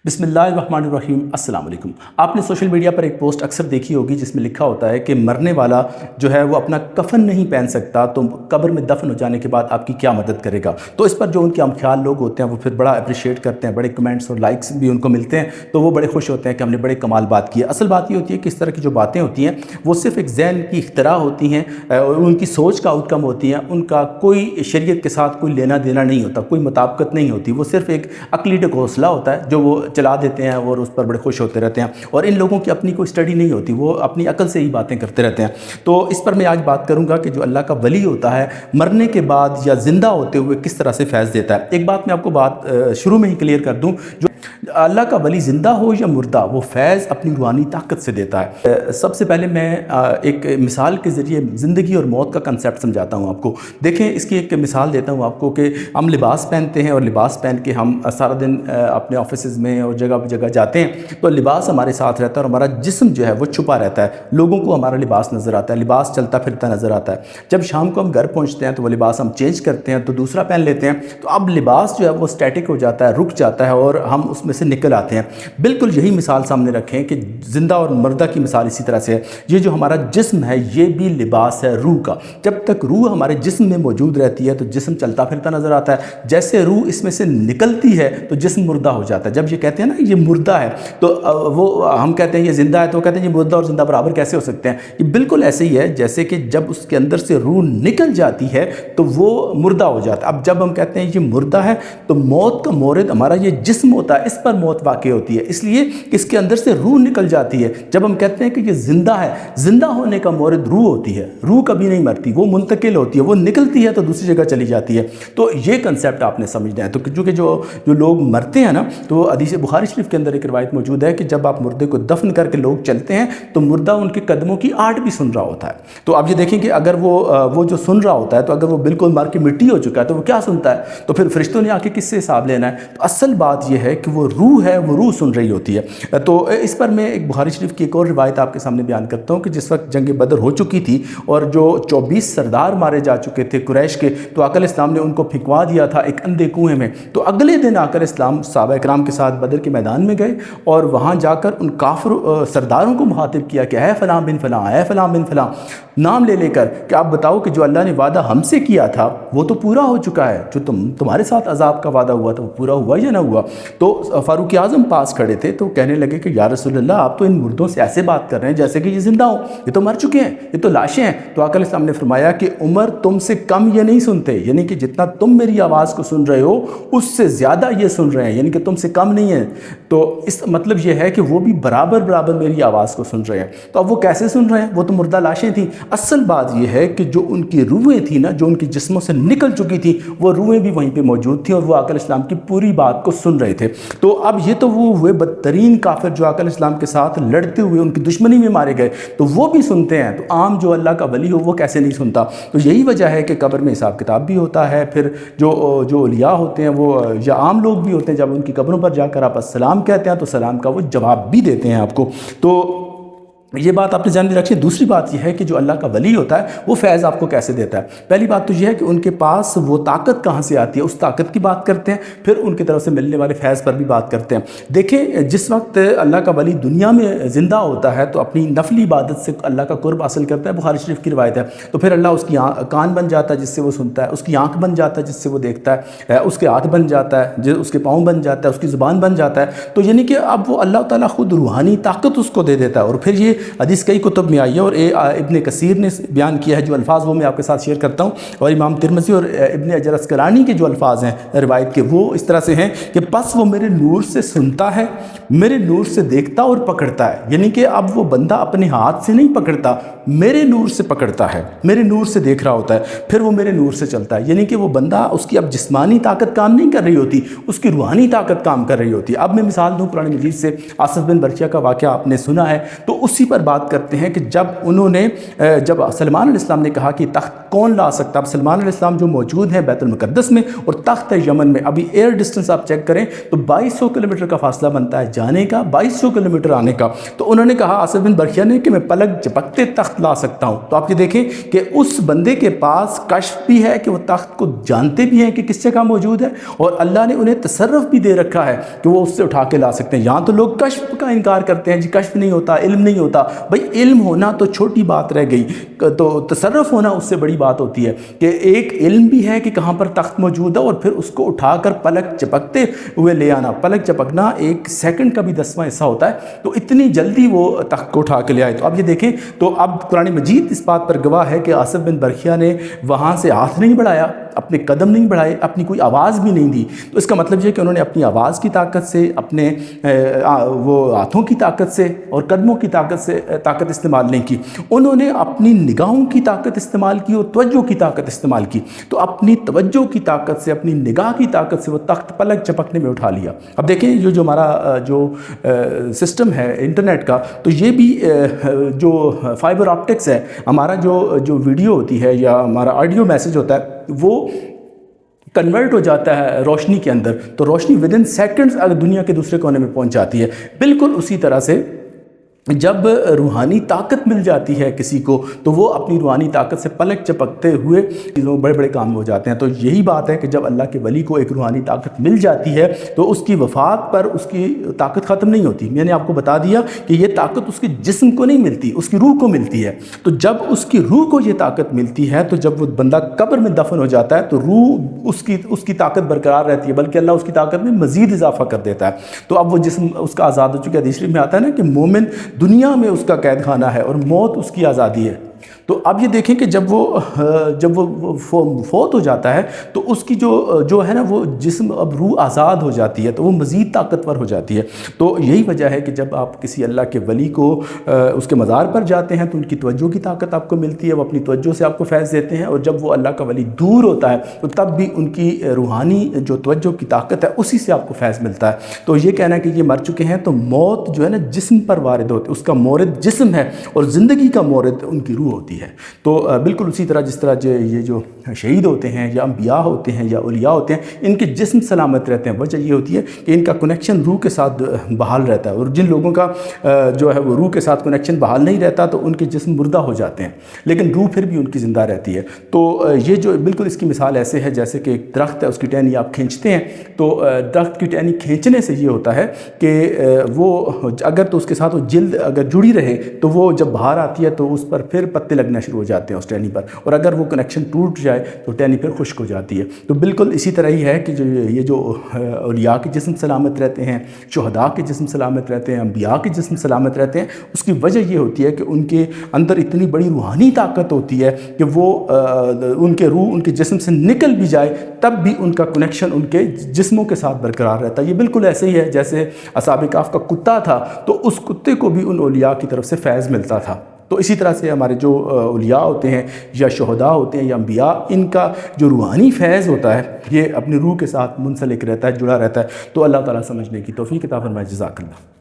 बिस्मिल्लाहिर्रहमानिर्रहीम। अस्सलाम वालेकुम। आपने सोशल मीडिया पर एक पोस्ट अक्सर देखी होगी जिसमें लिखा होता है कि मरने वाला जो है वो अपना कफन नहीं पहन सकता तो कब्र में दफन हो जाने के बाद आपकी क्या मदद करेगा। तो इस पर जो उनके हमख्याल लोग होते हैं वो फिर बड़ा अप्रिशिएट करते हैं, बड़े कमेंट्स और लाइक्स भी उनको मिलते हैं, तो वो बड़े खुश होते हैं कि हमने बड़े कमाल बात की है। असल बात ये होती है कि इस तरह की जो बातें होती हैं वो सिर्फ एक जहन की इख्तरा होती हैं और उनकी सोच का आउटकम होती हैं। उनका कोई शरीयत के साथ कोई लेना देना नहीं होता, कोई मुताबिकत नहीं होती। वो सिर्फ एक अकली ढकोसला होता है जो वो चला देते हैं और उस पर बड़े खुश होते रहते हैं। और इन लोगों की अपनी कोई स्टडी नहीं होती, वो अपनी अकल से ही बातें करते रहते हैं। तो इस पर मैं आज बात करूंगा कि जो अल्लाह का वली होता है मरने के बाद या ज़िंदा होते हुए किस तरह से फैज़ देता है। एक बात मैं आपको शुरू में ही क्लियर कर दूं, जो अल्लाह का वली ज़िंदा हो या मुर्दा वो फैज़ अपनी रूहानी ताकत से देता है। सबसे पहले मैं एक मिसाल के ज़रिए ज़िंदगी और मौत का कंसेप्ट समझाता हूँ आपको। देखें, इसकी एक मिसाल देता हूँ आपको कि हम लिबास पहनते हैं और लिबास पहन के हम सारा दिन अपने ऑफिस में और जगह जगह जाते हैं, तो लिबास हमारे साथ रहता है और हमारा जिस्म जो है वो छुपा रहता है। लोगों को हमारा लिबास नज़र आता है, लिबास चलता फिरता नज़र आता है। जब शाम को हम घर पहुँचते हैं तो वो लिबास हम चेंज करते हैं तो दूसरा पहन लेते हैं। तो अब लिबास जो है वो स्टैटिक हो जाता है, रुक जाता है और हम उसमें से निकल आते हैं। बिल्कुल यही मिसाल सामने रखें कि ज़िंदा और मर्दा की मिसाल इसी तरह से है। ये जो हमारा जिस्म है ये भी लिबास है रूह का। जब तक रूह हमारे जिस्म में मौजूद रहती है तो जिस्म चलता फिरता नज़र आता है। जैसे रूह इसमें से निकलती है तो जिस्म मुर्दा हो जाता है। जब ये कहते हैं ना ये मुर्दा है, तो वो हम कहते हैं ये ज़िंदा है, तो कहते हैं ये मुर्दा और ज़िंदा बराबर कैसे हो सकते हैं। ये बिल्कुल ऐसे ही है जैसे कि जब उसके अंदर से रूह निकल जाती है तो वो मुर्दा हो जाता है। अब जब हम कहते हैं ये मुर्दा है तो मौत का मोरद हमारा ये जिस्म होता है, इस पर मौत वाक़ई होती है, इसलिए इसके अंदर से रूह निकल जाती है। जब हम कहते हैं कि ये ज़िंदा है, ज़िंदा होने का मोरद रूह होती है। रूह कभी नहीं मरती, वो मुंतकिल होती है, वो निकलती है तो दूसरी जगह चली जाती है। तो ये कंसेप्ट आपने समझना है। तो क्योंकि जो लोग मरते हैं ना, तो हदीस बुखारी शरीफ के अंदर एक रिवायत मौजूद है कि जब आप मुर्दे को दफन करके लोग चलते हैं तो मुर्दा उनके कदमों की आहट भी सुन रहा होता है। तो आप ये देखें कि अगर वो जो सुन रहा होता है, तो अगर वो बिल्कुल मर के मिट्टी हो चुका है तो वो क्या सुनता है, तो फिर फरिश्तों ने आके किससे हिसाब लेना है। तो असल बात यह है कि वो रूह है, वो रूह सुन रही होती है। तो इस पर मैं एक बुखारी शरीफ की एक और रिवायत आपके सामने बयान करता हूँ कि जिस वक्त जंग बदर हो चुकी थी और जो 24 सरदार मारे जा चुके थे कुरैश के, तो आकल इस्लाम ने उनको फिंकवा दिया था एक अंधे कुएं में। तो अगले दिन आकर इस्लाम सहाबा इकराम के साथ बदर के मैदान में गए और वहाँ जाकर उन काफिर सरदारों को मुखातिब किया कि है फलां बिन फलां, है फलां बिन फलां, नाम ले लेकर कि आप बताओ कि जो अल्लाह ने वादा हमसे किया था वो तो पूरा हो चुका है, जो तुम्हारे साथ अजाब का वादा हुआ था वो पूरा हुआ या ना हुआ। तो फारूक आज़म पास खड़े थे तो कहने लगे कि या रसूलल्लाह, आप तो इन मुर्दों से ऐसे बात कर रहे हैं जैसे कि ये जिंदा हो, ये तो मर चुके हैं, ये तो लाशें हैं। तो आकल इस्लाम ने फरमाया कि उमर तुमसे कम ये नहीं सुनते, यानी कि जितना तुम मेरी आवाज़ को सुन रहे हो उससे ज़्यादा ये सुन रहे हैं, यानी कि तुमसे कम नहीं है। तो इस मतलब ये है कि वो भी बराबर मेरी आवाज़ को सुन रहे हैं। तो अब वो कैसे सुन रहे हैं, वो तो मुर्दा लाशें थी। असल बात यह है कि जो उनकी रूहें थी ना, जो उनकी जिस्मों से निकल चुकी थी, वो रूहें भी वहीं पे मौजूद थी और वो आकल इस्लाम की पूरी बात को सुन रहे थे। तो अब ये तो वो हुए बदतरीन काफिर जो आकल इस्लाम के साथ लड़ते हुए उनकी दुश्मनी में मारे गए, तो वो भी सुनते हैं। तो आम जो अल्लाह का वली हो वो कैसे नहीं सुनता। तो यही वजह है कि कब्र में हिसाब किताब भी होता है। फिर जो औलिया होते हैं वो या आम लोग भी होते हैं, जब उनकी कब्रों पर जाकर आप अस्सलाम कहते हैं तो सलाम का वो जवाब भी देते हैं आपको। तो ये बात आपने ध्यान में रखी। दूसरी बात यह है कि जो अल्लाह का वली होता है वो फैज़ आपको कैसे देता है। पहली बात तो यह है कि उनके पास वो ताकत कहाँ से आती है, उस ताकत की बात करते हैं। फिर उनकी तरफ से मिलने वाले फैज़ पर भी बात करते हैं। देखें, जिस वक्त अल्लाह का वली दुनिया में ज़िंदा होता है तो अपनी नफली इबादत से अल्लाह का कुर्ब हासिल करता है, बुखारी शरीफ की रिवायत है। तो फिर अल्लाह उसकी कान बन जाता है जिससे वो सुनता है, उसकी आँख बन जाता है जिससे वो देखता है, उसके हाथ बन जाता है, उसके पाँव बन जाता है, उसकी ज़ुबान बन जाता है। तो यानी कि अब वो अल्लाह ताला खुद रूहानी ताकत उसको दे देता है। और फिर ये हदीस कई कुतुब में आई है और इब्ने कसीर ने बयान किया है। जो अल्फाज वो मैं आपके साथ शेयर करता हूँ, और इमाम तिरमिज़ी और इब्ने अजर अस्कलानी के जो अल्फाज हैं रिवायत के, वो इस तरह से हैं कि बस वो मेरे नूर से सुनता है, मेरे नूर से देखता और पकड़ता है। यानी कि अब वो बंदा अपने हाथ से नहीं पकड़ता, मेरे नूर से पकड़ता है, मेरे नूर से देख रहा होता है, फिर वो मेरे नूर से चलता है। यानी कि वो बंदा, उसकी अब जिस्मानी ताकत काम नहीं कर रही होती, उसकी रूहानी ताकत काम कर रही होती है। अब मैं मिसाल दूँ कुरान मजीद से, आसिफ बिन बरकिया का वाक़या आपने सुना है, तो उसी پر بات کرتے ہیں کہ جب انہوں نے جب سلمان علیہ السلام نے کہا کہ تخت کون لا سکتا، اب سلمان علیہ السلام جو موجود ہیں بیت المقدس میں اور تخت ہے یمن میں، ابھی ایئر ڈسٹنس آپ چیک کریں تو 2200 کلومیٹر کا فاصلہ بنتا ہے جانے کا، 2200 کلومیٹر آنے کا۔ تو انہوں نے کہا آصف بن برقیہ نے کہ میں پلک جھپکتے تخت لا سکتا ہوں۔ تو آپ یہ دیکھیں کہ اس بندے کے پاس کشف بھی ہے کہ وہ تخت کو جانتے بھی ہیں کہ کس جگہ موجود ہے، اور اللہ نے انہیں تصرف بھی دے رکھا ہے کہ وہ اس سے اٹھا کے لا سکتے ہیں۔ یہاں تو لوگ کشف کا انکار کرتے ہیں، جی کشف نہیں ہوتا، علم نہیں ہوتا۔ بھائی علم ہونا تو چھوٹی بات رہ گئی، تو تصرف ہونا اس سے بڑی بات ہوتی ہے کہ ایک علم بھی ہے کہ کہاں پر تخت موجود ہے، اور پھر اس کو اٹھا کر پلک چپکتے ہوئے لے آنا۔ پلک چپکنا ایک سیکنڈ کا بھی 10واں حصہ ہوتا ہے، تو اتنی جلدی وہ تخت کو اٹھا کے لے آئے۔ تو اب یہ دیکھیں، تو اب قرآن مجید اس بات پر گواہ ہے کہ آصف بن برقیہ نے وہاں سے ہاتھ نہیں بڑھایا، اپنے قدم نہیں بڑھائے، اپنی کوئی آواز بھی نہیں دی۔ تو اس کا مطلب یہ کہ انہوں نے اپنی آواز کی طاقت سے، اپنے وہ ہاتھوں کی طاقت سے اور قدموں کی طاقت استعمال نہیں کی، انہوں نے اپنی نگاہوں کی طاقت استعمال کی اور توجہ کی طاقت استعمال کی۔ تو اپنی توجہ کی طاقت سے، اپنی نگاہ کی طاقت سے وہ تخت پلک جھپکنے میں اٹھا لیا۔ اب دیکھیں جو ہمارا جو سسٹم ہے انٹرنیٹ کا، تو یہ بھی جو فائبر آپٹکس ہے، ہمارا جو ویڈیو ہوتی ہے یا ہمارا آڈیو میسج ہوتا ہے وہ کنورٹ ہو جاتا ہے روشنی کے اندر، تو روشنی ودن سیکنڈز اگر دنیا کے دوسرے کونے میں پہنچ جاتی ہے۔ بالکل اسی طرح سے جب روحانی طاقت مل جاتی ہے کسی کو، تو وہ اپنی روحانی طاقت سے پلک چپکتے ہوئے چیزوں بڑے بڑے کام ہو جاتے ہیں۔ تو یہی بات ہے کہ جب اللہ کے ولی کو ایک روحانی طاقت مل جاتی ہے تو اس کی وفات پر اس کی طاقت ختم نہیں ہوتی۔ میں نے آپ کو بتا دیا کہ یہ طاقت اس کے جسم کو نہیں ملتی، اس کی روح کو ملتی ہے۔ تو جب اس کی روح کو یہ طاقت ملتی ہے، تو جب وہ بندہ قبر میں دفن ہو جاتا ہے تو روح اس کی طاقت برقرار رہتی ہے، بلکہ اللہ اس کی طاقت میں مزید اضافہ کر دیتا ہے۔ تو اب وہ جسم اس کا آزاد ہو چکا ہے۔ حدیث میں آتا ہے نا کہ مومن دنیا میں اس کا قید خانہ ہے اور موت اس کی آزادی ہے۔ تو اب یہ دیکھیں کہ جب وہ فوت ہو جاتا ہے تو اس کی جو ہے نا وہ جسم، اب روح آزاد ہو جاتی ہے، تو وہ مزید طاقتور ہو جاتی ہے۔ تو یہی وجہ ہے کہ جب آپ کسی اللہ کے ولی کو اس کے مزار پر جاتے ہیں تو ان کی توجہ کی طاقت آپ کو ملتی ہے، وہ اپنی توجہ سے آپ کو فیض دیتے ہیں، اور جب وہ اللہ کا ولی دور ہوتا ہے تو تب بھی ان کی روحانی جو توجہ کی طاقت ہے اسی سے آپ کو فیض ملتا ہے۔ تو یہ کہنا ہے کہ یہ مر چکے ہیں، تو موت جو ہے نا جسم پر وارد ہوتی ہے، اس کا مورد جسم ہے اور زندگی کا مورد ان کی روح ہوتی ہے۔ تو بالکل اسی طرح جس طرح یہ جو شہید ہوتے ہیں یا انبیاء ہوتے ہیں یا اولیاء ہوتے ہیں، ان کے جسم سلامت رہتے ہیں۔ وجہ یہ ہوتی ہے کہ ان کا کنیکشن روح کے ساتھ بحال رہتا ہے، اور جن لوگوں کا جو ہے وہ روح کے ساتھ کنیکشن بحال نہیں رہتا تو ان کے جسم مردہ ہو جاتے ہیں، لیکن روح پھر بھی ان کی زندہ رہتی ہے۔ تو یہ جو بالکل اس کی مثال ایسے ہے جیسے کہ ایک درخت ہے، اس کی ٹہنی آپ کھینچتے ہیں، تو درخت کی ٹہنی کھینچنے سے یہ ہوتا ہے کہ وہ اگر تو اس کے ساتھ وہ جلد اگر جڑی رہے تو وہ جب باہر آتی ہے تو اس پر پھر پتے لگنا شروع ہو جاتے ہیں اس ٹہنی پر، اور اگر وہ کنیکشن ٹوٹ جائے تو ٹہنی پھر خشک ہو جاتی ہے۔ تو بالکل اسی طرح ہی ہے کہ یہ جو اولیاء کے جسم سلامت رہتے ہیں، شہداء کے جسم سلامت رہتے ہیں، انبیاء کے جسم سلامت رہتے ہیں، اس کی وجہ یہ ہوتی ہے کہ ان کے اندر اتنی بڑی روحانی طاقت ہوتی ہے کہ وہ ان کے روح ان کے جسم سے نکل بھی جائے تب بھی ان کا کنیکشن ان کے جسموں کے ساتھ برقرار رہتا ہے۔ یہ بالکل ایسے ہی ہے جیسے اصحاب کہف کا کتا تھا، تو اس کتے کو بھی ان اولیاء کی طرف سے فیض ملتا تھا۔ تو اسی طرح سے ہمارے جو اولیاء ہوتے ہیں یا شہداء ہوتے ہیں یا انبیاء، ان کا جو روحانی فیض ہوتا ہے یہ اپنی روح کے ساتھ منسلک رہتا ہے، جڑا رہتا ہے۔ تو اللہ تعالیٰ سمجھنے کی توفیق عطا فرمائے۔ جزاک اللہ۔